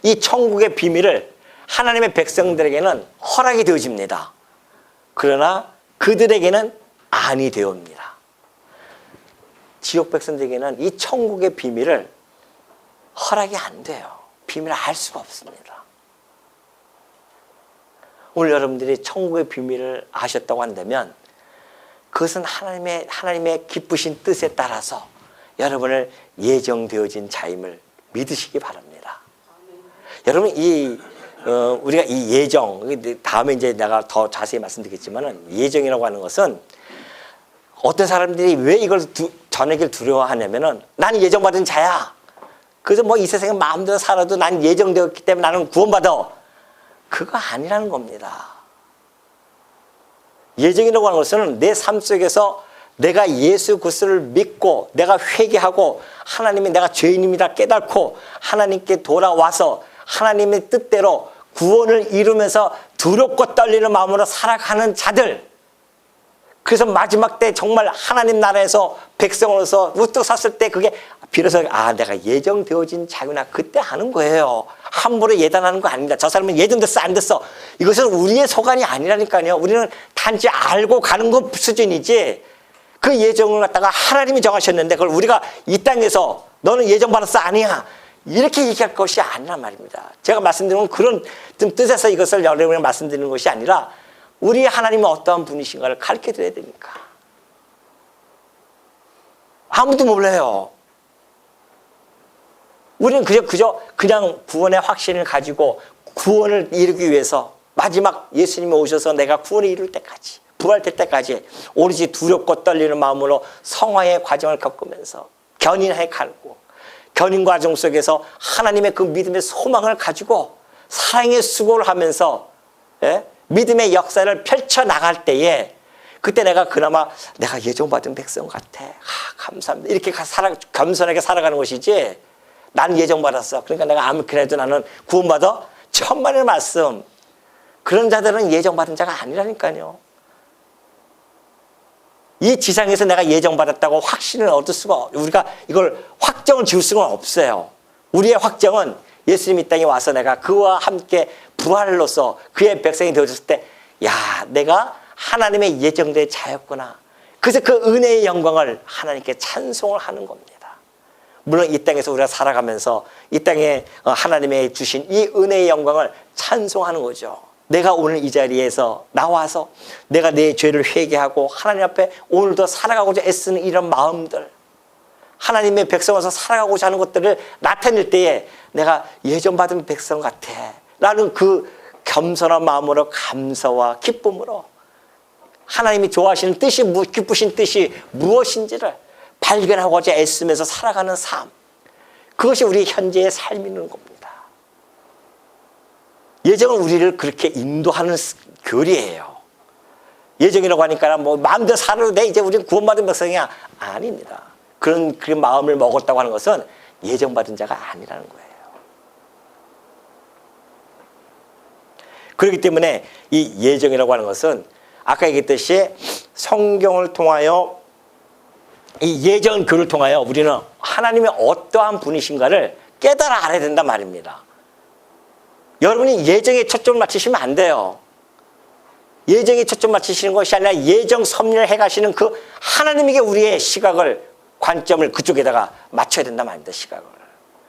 이 천국의 비밀을 하나님의 백성들에게는 허락이 되어집니다. 그러나 그들에게는 아니 되옵니다. 지옥 백성들에게는 이 천국의 비밀을 허락이 안 돼요. 비밀을 알 수가 없습니다. 오늘 여러분들이 천국의 비밀을 아셨다고 한다면 그것은 하나님의 기쁘신 뜻에 따라서 여러분을 예정되어진 자임을 믿으시기 바랍니다. 여러분 우리가 이 예정, 다음에 이제 내가 더 자세히 말씀드리겠지만은 예정이라고 하는 것은 어떤 사람들이 왜 이걸 전하기를 두려워하냐면은 나는 예정받은 자야. 그래서 뭐 이 세상에 마음대로 살아도 난 예정되었기 때문에 나는 구원받아. 그거 아니라는 겁니다. 예정이라고 하는 것은 내 삶 속에서 내가 예수 그리스도를 믿고 내가 회개하고 하나님이 내가 죄인입니다 깨닫고 하나님께 돌아와서 하나님의 뜻대로 구원을 이루면서 두렵고 떨리는 마음으로 살아가는 자들. 그래서 마지막 때 정말 하나님 나라에서 백성으로서 우뚝 섰을 때 그게 비로소 내가 예정되어진 자구나 그때 하는 거예요. 함부로 예단하는 거 아닙니다. 저 사람은 예정됐어 안 됐어. 이것은 우리의 소관이 아니라니까요. 우리는 단지 알고 가는 것 수준이지 그 예정을 갖다가 하나님이 정하셨는데 그걸 우리가 이 땅에서 너는 예정받았어 아니야. 이렇게 얘기할 것이 아니란 말입니다. 제가 말씀드리는 그런 좀 뜻에서 이것을 여러분에게 말씀드리는 것이 아니라 우리 하나님은 어떠한 분이신가를 가르쳐 드려야 되니까. 아무도 몰라요. 우리는 그냥 구원의 확신을 가지고 구원을 이루기 위해서 마지막 예수님이 오셔서 내가 구원을 이룰 때까지 부활될 때까지 오로지 두렵고 떨리는 마음으로 성화의 과정을 겪으면서 견인해 가고 견인 과정 속에서 하나님의 그 믿음의 소망을 가지고 사랑의 수고를 하면서 믿음의 역사를 펼쳐나갈 때에 그때 내가 그나마 내가 예정받은 백성 같아. 감사합니다. 이렇게 겸손하게 살아가는 것이지 난 예정받았어. 그러니까 내가 아무렇게나 해도 나는 구원받아. 천만의 말씀. 그런 자들은 예정받은 자가 아니라니까요. 이 지상에서 내가 예정받았다고 확신을 얻을 수가, 우리가 이걸 확정을 지을 수가 없어요. 우리의 확정은 예수님 이 땅에 와서 내가 그와 함께 부활로서 그의 백성이 되어졌을 때, 야, 내가 하나님의 예정된 자였구나. 그래서 그 은혜의 영광을 하나님께 찬송을 하는 겁니다. 물론 이 땅에서 우리가 살아가면서 이 땅에 하나님의 주신 이 은혜의 영광을 찬송하는 거죠. 내가 오늘 이 자리에서 나와서 내가 내 죄를 회개하고 하나님 앞에 오늘도 살아가고자 애쓰는 이런 마음들, 하나님의 백성으로서 살아가고자 하는 것들을 나타낼 때에 내가 예전받은 백성 같아 라는 그 겸손한 마음으로 감사와 기쁨으로 하나님이 좋아하시는 뜻이, 기쁘신 뜻이 무엇인지를 발견하고자 애쓰면서 살아가는 삶, 그것이 우리 현재의 삶이는 겁니다. 예정은 우리를 그렇게 인도하는 교리예요. 예정이라고 하니까 뭐 마음대로 살아도 돼, 이제 우리는 구원받은 백성이야. 아닙니다. 그런 마음을 먹었다고 하는 것은 예정받은 자가 아니라는 거예요. 그렇기 때문에 이 예정이라고 하는 것은 아까 얘기했듯이 성경을 통하여 이 예정 교를 통하여 우리는 하나님의 어떠한 분이신가를 깨달아 알아야 된단 말입니다. 여러분이 예정에 초점을 맞추시면 안 돼요. 예정에 초점 맞추시는 것이 아니라 예정 섭리를 해가시는 그 하나님에게 우리의 시각을, 관점을 그쪽에다가 맞춰야 된단 말입니다. 시각을.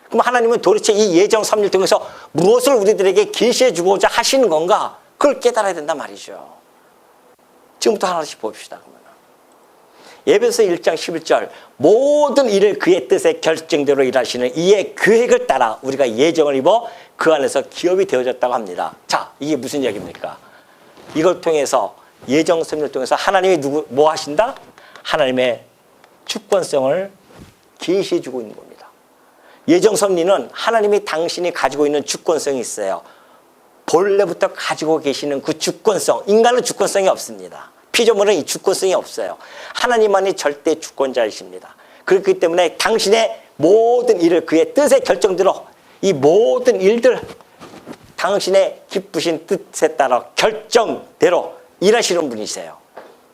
그럼 하나님은 도대체 이 예정 섭리를 통해서 무엇을 우리들에게 계시해 주고자 하시는 건가? 그걸 깨달아야 된단 말이죠. 지금부터 하나씩 봅시다. 그러면 에베소 1장 11절 모든 일을 그의 뜻의 결정대로 일하시는 이의 계획을 따라 우리가 예정을 입어 그 안에서 기업이 되어졌다고 합니다. 자, 이게 무슨 얘기입니까? 이걸 통해서 예정 섭리를 통해서 하나님이 뭐 하신다? 하나님의 주권성을 계시해 주고 있는 겁니다. 예정 섭리는 하나님이 당신이 가지고 있는 주권성이 있어요. 본래부터 가지고 계시는 그 주권성, 인간은 주권성이 없습니다. 피조물은 이 주권성이 없어요. 하나님만이 절대 주권자이십니다. 그렇기 때문에 당신의 모든 일을 그의 뜻의 결정대로 이 모든 일들 당신의 기쁘신 뜻에 따라 결정대로 일하시는 분이세요.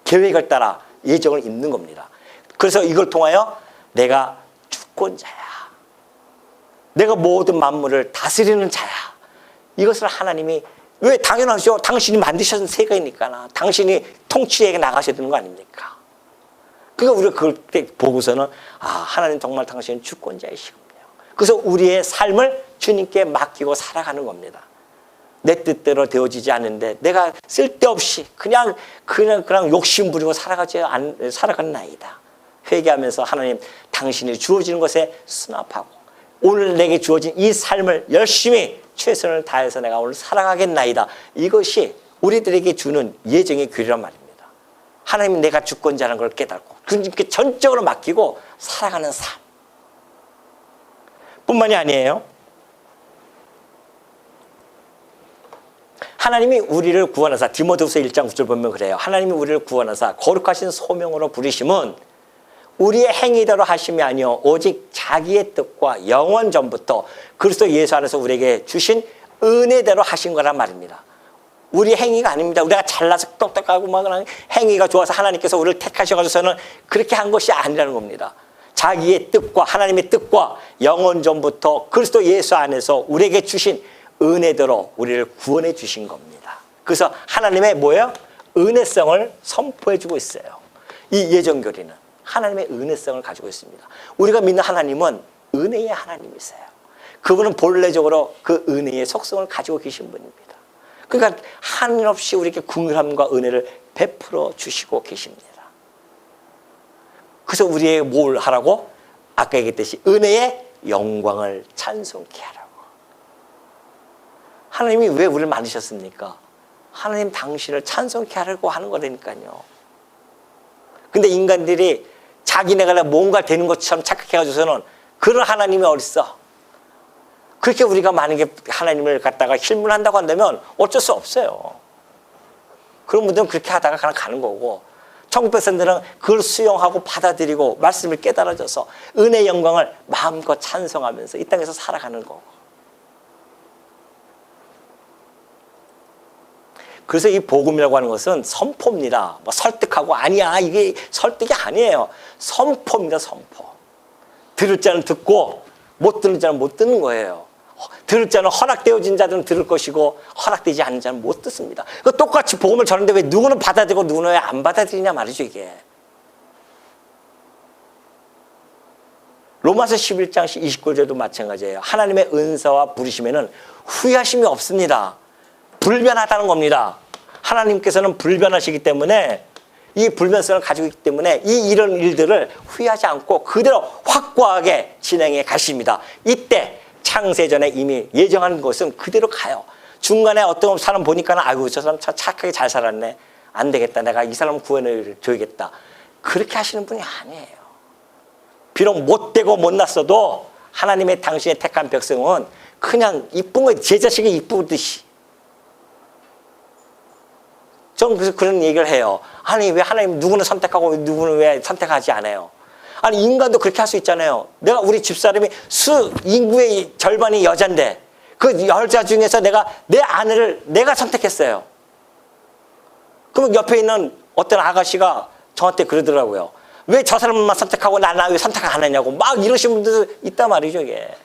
계획을 따라 예정을 입는 겁니다. 그래서 이걸 통하여 내가 주권자야. 내가 모든 만물을 다스리는 자야. 이것을 하나님이, 왜 당연하죠. 당신이 만드신 세계니까 당신이 통치에 나가셔야 되는 거 아닙니까? 그러니까 우리가 그걸 보고서는 아, 하나님 정말 당신은 주권자이시군요. 그래서 우리의 삶을 주님께 맡기고 살아가는 겁니다. 내 뜻대로 되어지지 않는데 내가 쓸데없이 그냥 욕심 부리고 살아가는 나이다. 회개하면서 하나님 당신이 주어지는 것에 수납하고 오늘 내게 주어진 이 삶을 열심히 최선을 다해서 내가 오늘 살아가겠나이다. 이것이 우리들에게 주는 예정의 교리란 말입니다. 하나님이 내가 주권자라는 걸 깨닫고 그분께 전적으로 맡기고 살아가는 삶 뿐만이 아니에요. 하나님이 우리를 구원하사, 디모데후서 1장 9절 보면 그래요. 하나님이 우리를 구원하사 거룩하신 소명으로 부르심은 우리의 행위대로 하심이 아니요 오직 자기의 뜻과 영원 전부터 그리스도 예수 안에서 우리에게 주신 은혜대로 하신 거란 말입니다. 우리 행위가 아닙니다. 우리가 잘나서 똑똑하고 막 행위가 좋아서 하나님께서 우리를 택하셔가지고서는 그렇게 한 것이 아니라는 겁니다. 자기의 뜻과 하나님의 뜻과 영원 전부터 그리스도 예수 안에서 우리에게 주신 은혜대로 우리를 구원해 주신 겁니다. 그래서 하나님의 뭐예요? 은혜성을 선포해 주고 있어요. 이 예정교리는 하나님의 은혜성을 가지고 있습니다. 우리가 믿는 하나님은 은혜의 하나님이세요. 그분은 본래적으로 그 은혜의 속성을 가지고 계신 분입니다. 그러니까 한없이 우리에게 긍휼함과 은혜를 베풀어 주시고 계십니다. 그래서 우리에게 뭘 하라고? 아까 얘기했듯이 은혜의 영광을 찬송케 하라고. 하나님이 왜 우리를 만드셨습니까? 하나님 당신을 찬송케 하려고 하는 거라니까요. 근데 인간들이 자기네가 뭔가 되는 것처럼 착각해가지고서는 그런 하나님이 어딨어? 그렇게 우리가 만약에 하나님을 갖다가 힐문한다고 한다면 어쩔 수 없어요. 그런 분들은 그렇게 하다가 그냥 가는 거고 천국 백성들은 그걸 수용하고 받아들이고 말씀을 깨달아져서 은혜의 영광을 마음껏 찬송하면서 이 땅에서 살아가는 거고. 그래서 이 복음이라고 하는 것은 선포입니다. 뭐 설득하고 아니야, 이게 설득이 아니에요. 선포입니다. 선포. 들을 자는 듣고 못 듣는 자는 못 듣는 거예요. 들을 자는 허락되어진 자들은 들을 것이고 허락되지 않는 자는 못 듣습니다. 똑같이 복음을 전하는데 왜 누구는 받아들이고 누구는 왜 안 받아들이냐 말이죠. 이게 로마서 11장 29절도 마찬가지예요. 하나님의 은사와 부르심에는 후회하심이 없습니다. 불변하다는 겁니다. 하나님께서는 불변하시기 때문에 이 불변성을 가지고 있기 때문에 이런 일들을 후회하지 않고 그대로 확고하게 진행해 가십니다. 이때 창세전에 이미 예정한 것은 그대로 가요. 중간에 어떤 사람 보니까는 아이고 저 사람 착하게 잘 살았네. 안 되겠다. 내가 이 사람 구원을 줘야겠다. 그렇게 하시는 분이 아니에요. 비록 못되고 못났어도 하나님의 당신의 택한 백성은 그냥 이쁜 거 제 자식이 이쁘듯이. 저는 그래서 그런 얘기를 해요. 아니 왜 하나님 누구는 선택하고 누구는 왜 선택하지 않아요? 아니 인간도 그렇게 할 수 있잖아요. 내가 우리 집사람이 인구의 절반이 여잔데 그 여자 중에서 내가 내 아내를 내가 선택했어요. 그럼 옆에 있는 어떤 아가씨가 저한테 그러더라고요. 왜 저 사람만 선택하고 나 왜 선택 안 하냐고 막 이러시는 분들 있단 말이죠. 이게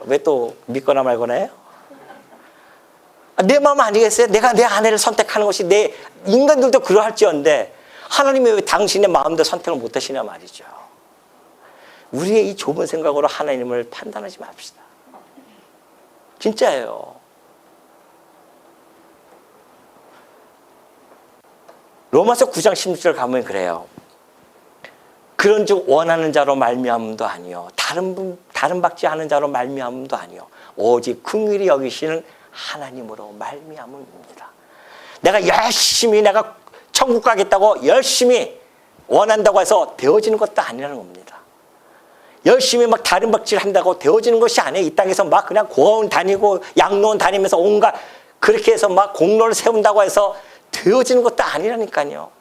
왜 또 믿거나 말거나 해요? 내 마음 아니겠어요? 내가 내 아내를 선택하는 것이 내 인간들도 그러할지언데 하나님이 왜 당신의 마음대로 선택을 못 하시냐 말이죠. 우리의 이 좁은 생각으로 하나님을 판단하지 맙시다. 진짜예요. 로마서 9장 16절 가면 그래요. 그런즉 원하는 자로 말미암음도 아니요 다른 받지 않은 자로 말미암음도 아니요 오직 긍휼히 여기시는 하나님으로 말미암음입니다. 내가 열심히 내가 천국 가겠다고 열심히 원한다고 해서 되어지는 것도 아니라는 겁니다. 열심히 막 다른 박질 한다고 되어지는 것이 아니에요. 이 땅에서 막 그냥 고아원 다니고 양로원 다니면서 온갖 그렇게 해서 막 공로를 세운다고 해서 되어지는 것도 아니라니까요.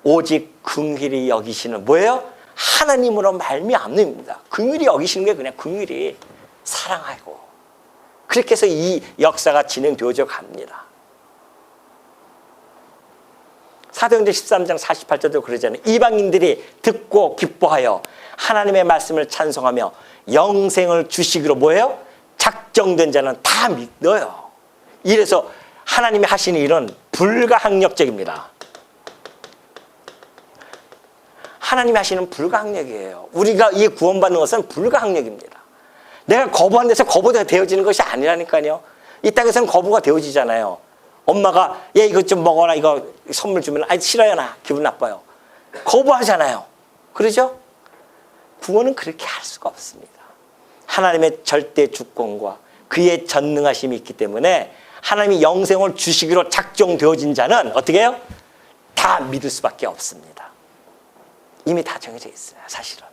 오직 긍휼히 여기시는 뭐예요? 하나님으로 말미암음입니다. 긍휼히 여기시는 게 그냥 긍휼히 사랑하고 그렇게 해서 이 역사가 진행되어져 갑니다. 사도행전 13장 48절도 그러잖아요. 이방인들이 듣고 기뻐하여 하나님의 말씀을 찬송하며 영생을 주시기로 뭐예요? 작정된 자는 다 믿어요. 이래서 하나님이 하시는 일은 불가항력적입니다. 하나님이 하시는 불가항력이에요. 우리가 이 구원받는 것은 불가항력입니다. 내가 거부한 데서 거부가 되어지는 것이 아니라니까요. 이 땅에서는 거부가 되어지잖아요. 엄마가 얘 이거 좀 먹어라 이거 선물 주면 아이 싫어요 나 기분 나빠요. 거부하잖아요. 그러죠? 구원은 그렇게 할 수가 없습니다. 하나님의 절대 주권과 그의 전능하심이 있기 때문에 하나님이 영생을 주시기로 작정되어진 자는 어떻게 해요? 다 믿을 수밖에 없습니다. 이미 다 정해져 있어요. 사실은.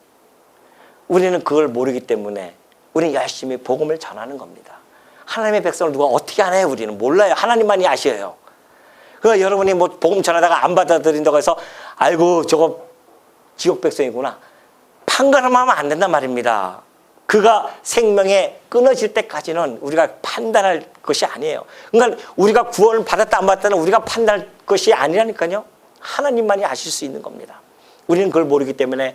우리는 그걸 모르기 때문에 우리는 열심히 복음을 전하는 겁니다. 하나님의 백성을 누가 어떻게 하나요? 우리는 몰라요. 하나님만이 아셔요. 그러니까 여러분이 뭐 복음 전하다가 안 받아들인다고 해서 아이고 저거 지옥 백성이구나. 판가름하면 안 된단 말입니다. 그가 생명에 끊어질 때까지는 우리가 판단할 것이 아니에요. 그러니까 우리가 구원을 받았다 안 받았다는 우리가 판단할 것이 아니라니까요. 하나님만이 아실 수 있는 겁니다. 우리는 그걸 모르기 때문에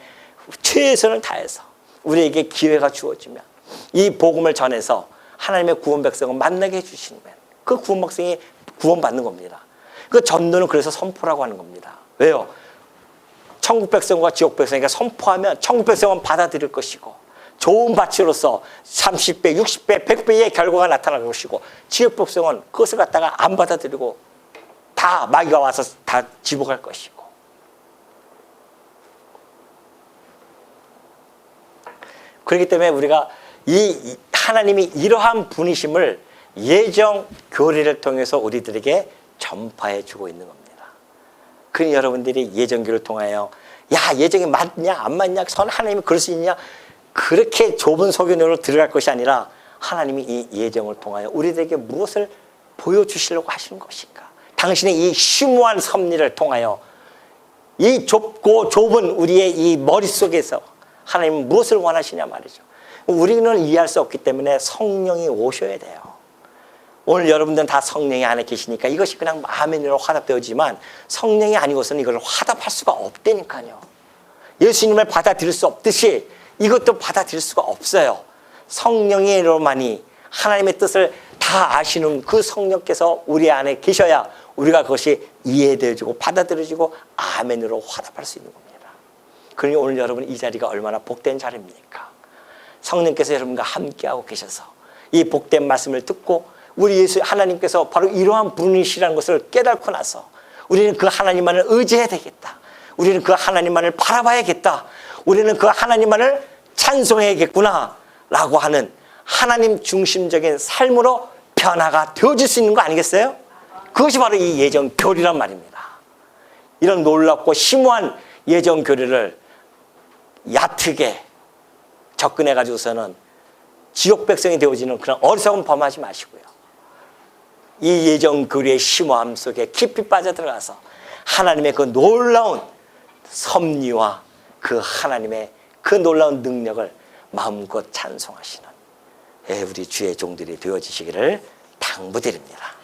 최선을 다해서 우리에게 기회가 주어지면 이 복음을 전해서 하나님의 구원 백성을 만나게 해주시면 그 구원 백성이 구원받는 겁니다. 그 전도는 그래서 선포라고 하는 겁니다. 왜요? 천국 백성과 지옥 백성에게 선포하면 천국 백성은 받아들일 것이고 좋은 밭으로서 30배, 60배, 100배의 결과가 나타날 것이고 지옥 백성은 그것을 갖다가 안 받아들이고 다 마귀가 와서 다 지복할 것이고 그렇기 때문에 우리가 이 하나님이 이러한 분이심을 예정 교리를 통해서 우리들에게 전파해 주고 있는 겁니다. 그러니 여러분들이 예정교를 통하여 야 예정이 맞냐 안 맞냐 하나님이 그럴 수 있냐 그렇게 좁은 소견으로 들어갈 것이 아니라 하나님이 이 예정을 통하여 우리들에게 무엇을 보여주시려고 하시는 것인가 당신의 이 심오한 섭리를 통하여 이 좁고 좁은 우리의 이 머릿속에서 하나님은 무엇을 원하시냐 말이죠. 우리는 이해할 수 없기 때문에 성령이 오셔야 돼요. 오늘 여러분들은 다 성령이 안에 계시니까 이것이 그냥 아멘으로 화답되지만 성령이 아니고서는 이걸 화답할 수가 없다니까요. 예수님을 받아들일 수 없듯이 이것도 받아들일 수가 없어요. 성령으로만이 하나님의 뜻을 다 아시는 그 성령께서 우리 안에 계셔야 우리가 그것이 이해되어지고 받아들여지고 아멘으로 화답할 수 있는 겁니다. 그러니 오늘 여러분 이 자리가 얼마나 복된 자리입니까? 성령께서 여러분과 함께하고 계셔서 이 복된 말씀을 듣고 우리 예수 하나님께서 바로 이러한 분이시라는 것을 깨닫고 나서 우리는 그 하나님만을 의지해야 되겠다. 우리는 그 하나님만을 바라봐야겠다. 우리는 그 하나님만을 찬송해야겠구나 라고 하는 하나님 중심적인 삶으로 변화가 되어질 수 있는 거 아니겠어요? 그것이 바로 이 예정교리란 말입니다. 이런 놀랍고 심오한 예정교리를 얕게 접근해 가지고서는 지옥 백성이 되어지는 그런 어리석은 범하지 마시고요. 이 예정교리의 심오함 속에 깊이 빠져들어가서 하나님의 그 놀라운 섭리와 그 하나님의 그 놀라운 능력을 마음껏 찬송하시는 우리 주의 종들이 되어지시기를 당부드립니다.